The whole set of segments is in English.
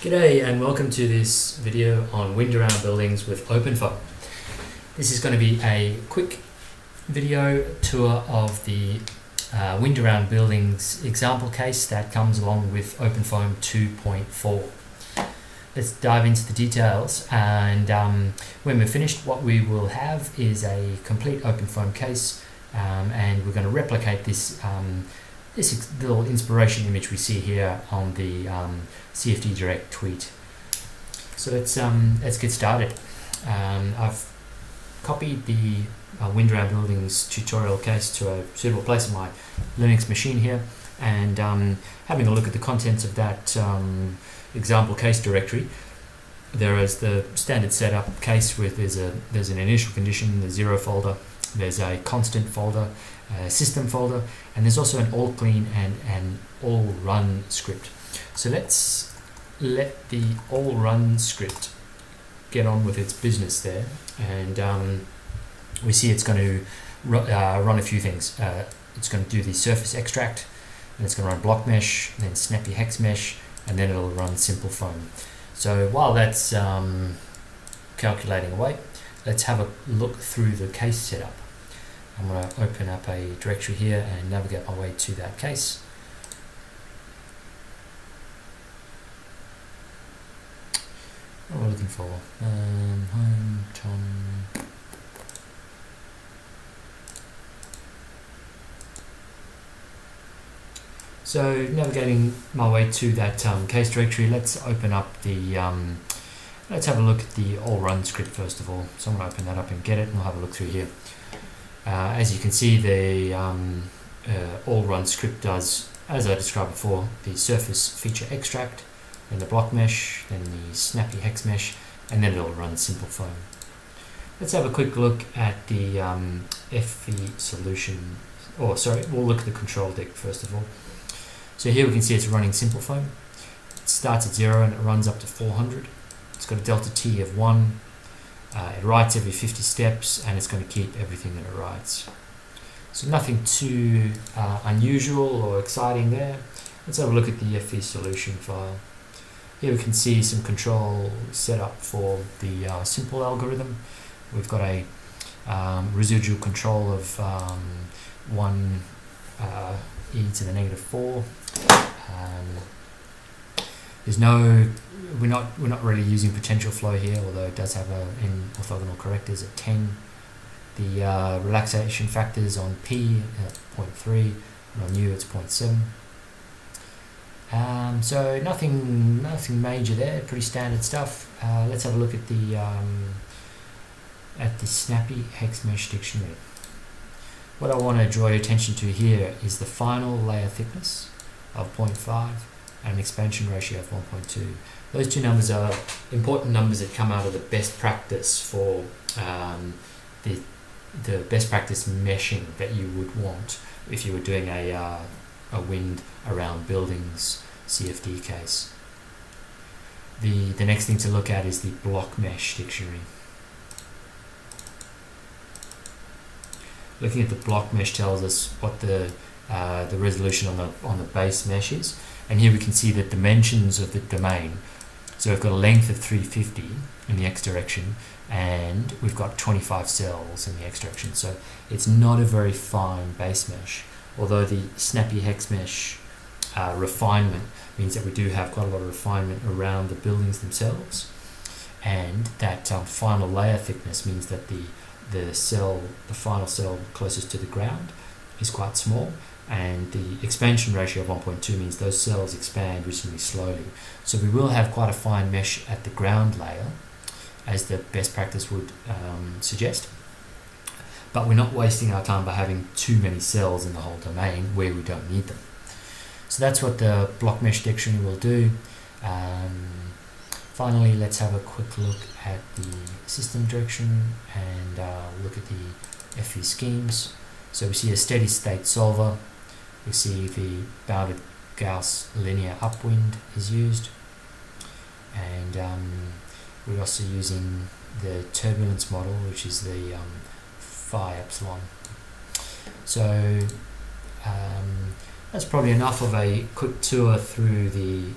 G'day and welcome to this video on windAroundBuildings with OpenFOAM. This is going to be a quick video tour of the windAroundBuildings example case that comes along with OpenFOAM 2.4. Let's dive into the details, and when we're finished, what we will have is a complete OpenFOAM case, and we're going to replicate this this little inspiration image we see here on the CFD Direct tweet. So let's get started. I've copied the windAroundBuildings tutorial case to a suitable place on my Linux machine here, and having a look at the contents of that example case directory. There is the standard setup case with there's an initial condition, the 0 folder, there's a constant folder, a system folder, and there's also an all clean and an all run script. So let's let the all run script get on with its business there, and we see it's going to run a few things. It's going to do the surface extract, and it's going to run Blockmesh, then Snappy hex mesh, and then it'll run simple foam. So while that's calculating away, let's have a look through the case setup. I'm going to open up a directory here and navigate my way to that case. What we're looking for, home, Tom. So navigating my way to that case directory, let's open up the, let's have a look at the all run script first of all. So I'm going to open that up and get it, and we'll have a look through here. As you can see, the all run script does, as I described before, the surface feature extract, then the block mesh, then the snappy hex mesh, and then it'll run simple foam. Let's have a quick look at the Efi Solution, we'll look at the control deck first of all. So here we can see it's running simple foam. It starts at 0 and it runs up to 400. It's got a delta T of 1. It writes every 50 steps, and it's going to keep everything that it writes. So nothing too unusual or exciting there. Let's have a look at the Efi Solution file. Here we can see some control set up for the simple algorithm. We've got a residual control of 1 e to the negative 4. We're not really using potential flow here, although it does have in orthogonal correctors at 10. The relaxation factors on P at 0.3, and on U it's 0.7. So nothing major there, pretty standard stuff. Let's have a look at the Snappy hex mesh dictionary. What I want to draw your attention to here is the final layer thickness of 0.5 and an expansion ratio of 1.2. Those two numbers are important numbers that come out of the best practice for the best practice meshing that you would want if you were doing a windAroundBuildings CFD case. The next thing to look at is the Blockmesh dictionary. Looking at the Blockmesh tells us what the resolution on the base mesh is, and here we can see the dimensions of the domain. So we've got a length of 350 in the x direction, and we've got 25 cells in the x direction. So it's not a very fine base mesh, although the snappy hex mesh refinement means that we do have quite a lot of refinement around the buildings themselves, and that final layer thickness means that the final cell closest to the ground is quite small, and the expansion ratio of 1.2 means those cells expand reasonably slowly. So we will have quite a fine mesh at the ground layer, as the best practice would suggest, but we're not wasting our time by having too many cells in the whole domain where we don't need them. So that's what the Blockmesh dictionary will do. Finally, let's have a quick look at the system direction and look at the Efi schemes. So we see a steady state solver. We see the bounded Gauss linear upwind is used, and we're also using the turbulence model, which is the phi epsilon. So that's probably enough of a quick tour through the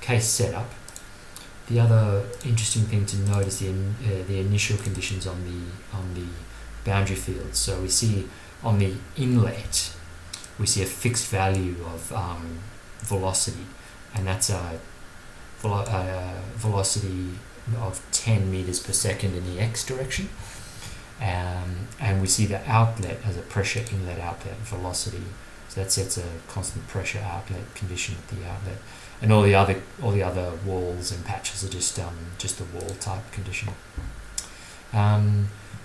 case setup. The other interesting thing to note is the initial conditions on the boundary fields. So we see on the inlet, we see a fixed value of velocity, and that's a velocity of 10 meters per second in the x direction. And we see the outlet as a pressure inlet outlet velocity. So that sets a constant pressure outlet condition at the outlet, and all the other walls and patches are just a wall type condition.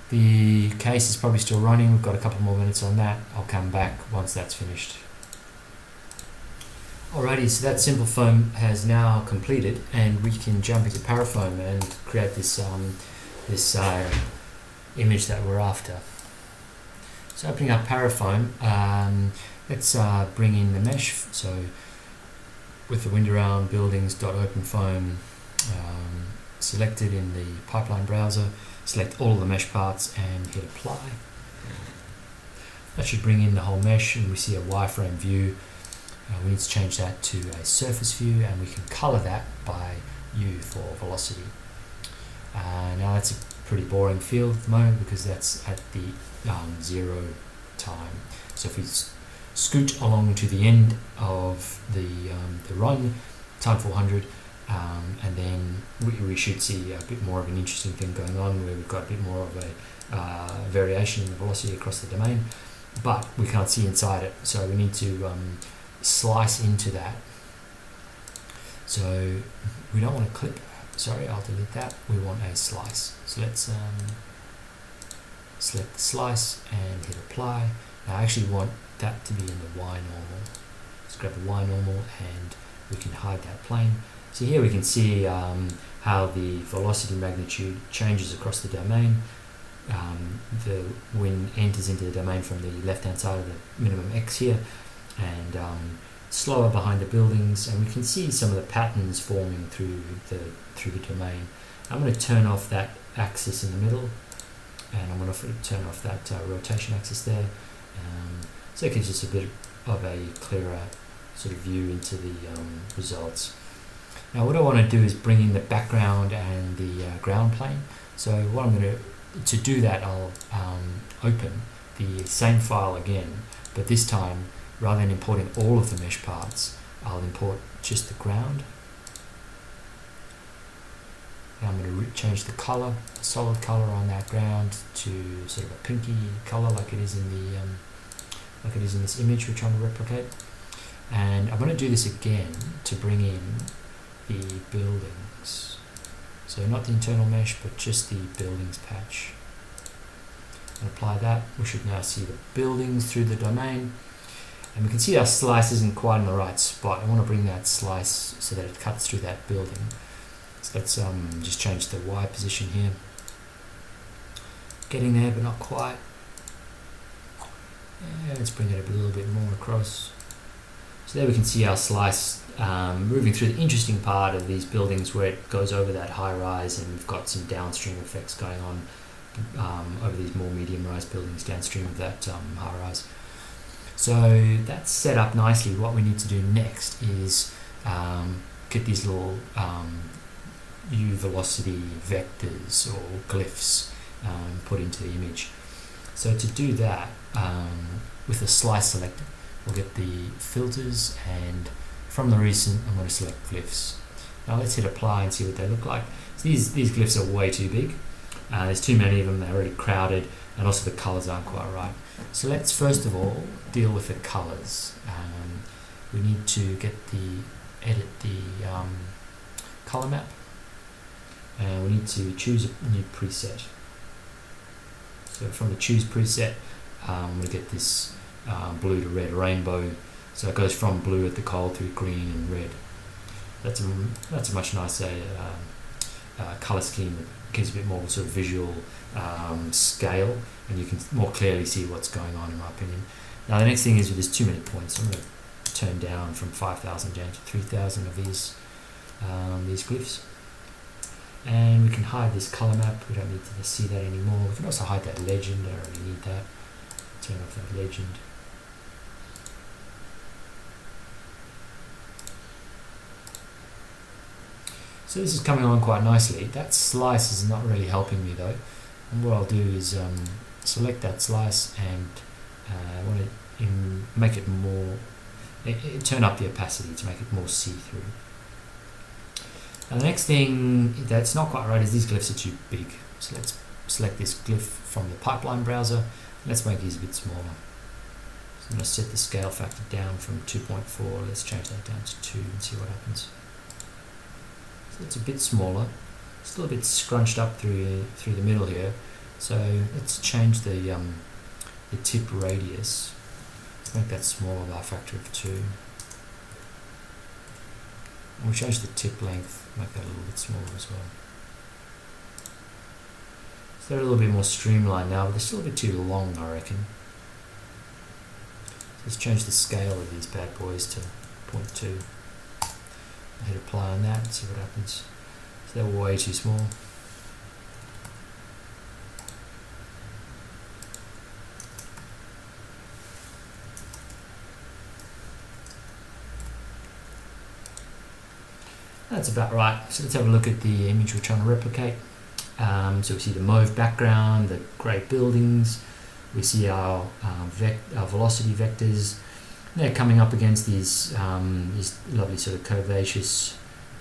The case is probably still running. We've got a couple more minutes on that. I'll come back once that's finished. Alrighty, so that simple foam has now completed, and we can jump into parafoam and create this image that we're after. So opening up parafoam, let's bring in the mesh. So with the windAroundBuildings.OpenFOAM selected in the pipeline browser, select all of the mesh parts and hit apply. That should bring in the whole mesh, and we see a wireframe view. We need to change that to a surface view, and we can color that by U for velocity. Now that's a pretty boring field at the moment because that's at the 0 time. So if we scoot along to the end of the run, time 400, and then we should see a bit more of an interesting thing going on where we've got a bit more of a variation in the velocity across the domain, but we can't see inside it, so we need to slice into that. So we don't want to clip, sorry, I'll delete that. We want a slice. So let's select the slice and hit apply. Now I actually want that to be in the Y normal. Let's grab the Y normal and we can hide that plane. So here we can see how the velocity magnitude changes across the domain. The wind enters into the domain from the left hand side of the minimum X here, and slower behind the buildings, and we can see some of the patterns forming through the domain. I'm going to turn off that axis in the middle, and I'm going to turn off that rotation axis there, so it gives us a bit of a clearer sort of view into the results. Now what I want to do is bring in the background and the ground plane. So what I'm going to do that, I'll open the same file again, but this time rather than importing all of the mesh parts, I'll import just the ground. And I'm going to change the color, solid color on that ground to sort of a pinky color like it is in the this image we're trying to replicate. And I'm going to do this again to bring in the buildings. So not the internal mesh, but just the buildings patch. And apply that. We should now see the buildings through the domain. And we can see our slice isn't quite in the right spot. I want to bring that slice so that it cuts through that building. So let's just change the Y position here. Getting there, but not quite. Yeah, let's bring it a little bit more across. So there we can see our slice moving through the interesting part of these buildings where it goes over that high rise, and we've got some downstream effects going on over these more medium rise buildings downstream of that high rise. So that's set up nicely. What we need to do next is get these little U velocity vectors or glyphs put into the image. So to do that, with the slice selected, we'll get the filters, and from the recent I'm going to select glyphs. Now let's hit apply and see what they look like. So these glyphs are way too big. There's too many of them, they're already crowded, and also the colors aren't quite right. So let's first of all deal with the colors. We need to edit the color map, and we need to choose a new preset. So from the choose preset, I'm going to get this blue to red rainbow. So it goes from blue at the cold through green and red. That's a much nicer color scheme. It gives a bit more sort of visual scale, and you can more clearly see what's going on, in my opinion. Now the next thing is, there's too many points. I'm going to turn down from 5,000 down to 3,000 of these glyphs. And we can hide this color map. We don't need to see that anymore. We can also hide that legend. I don't really need that. Turn off that legend. So this is coming on quite nicely. That slice is not really helping me though. And what I'll do is select that slice and I want to make it more, turn up the opacity to make it more see-through. Now the next thing that's not quite right is these glyphs are too big. So let's select this glyph from the pipeline browser. Let's make these a bit smaller. So I'm going to set the scale factor down from 2.4. Let's change that down to 2 and see what happens. So it's a bit smaller. Still a bit scrunched up through the middle here. So let's change the tip radius. Let's make that smaller by a factor of 2. And we'll change the tip length, make that a little bit smaller as well. So they're a little bit more streamlined now, but they're still a bit too long, I reckon. So let's change the scale of these bad boys to 0.2. Hit apply on that and see what happens. So they're way too small. That's about right. So let's have a look at the image we're trying to replicate. So we see the mauve background, the grey buildings. We see our velocity vectors. They're coming up against these lovely sort of curvaceous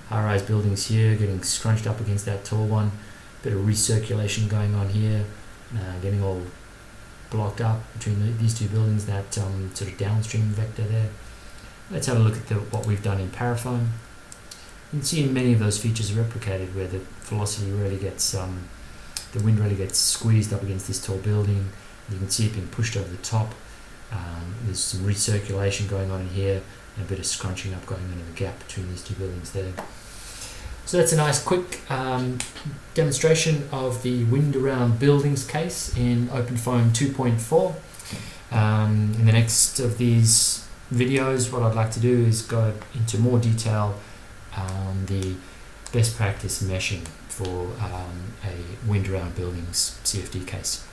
high-rise buildings here, getting scrunched up against that tall one. Bit of recirculation going on here, getting all blocked up between these two buildings, that sort of downstream vector there. Let's have a look at what we've done in Parafoam. You can see many of those features are replicated where the velocity really gets, the wind really gets squeezed up against this tall building. You can see it being pushed over the top. There's some recirculation going on in here and a bit of scrunching up going on in the gap between these two buildings there. So that's a nice quick demonstration of the wind around buildings case in OpenFOAM 2.4. In the next of these videos, what I'd like to do is go into more detail on the best practice meshing for a wind around buildings CFD case.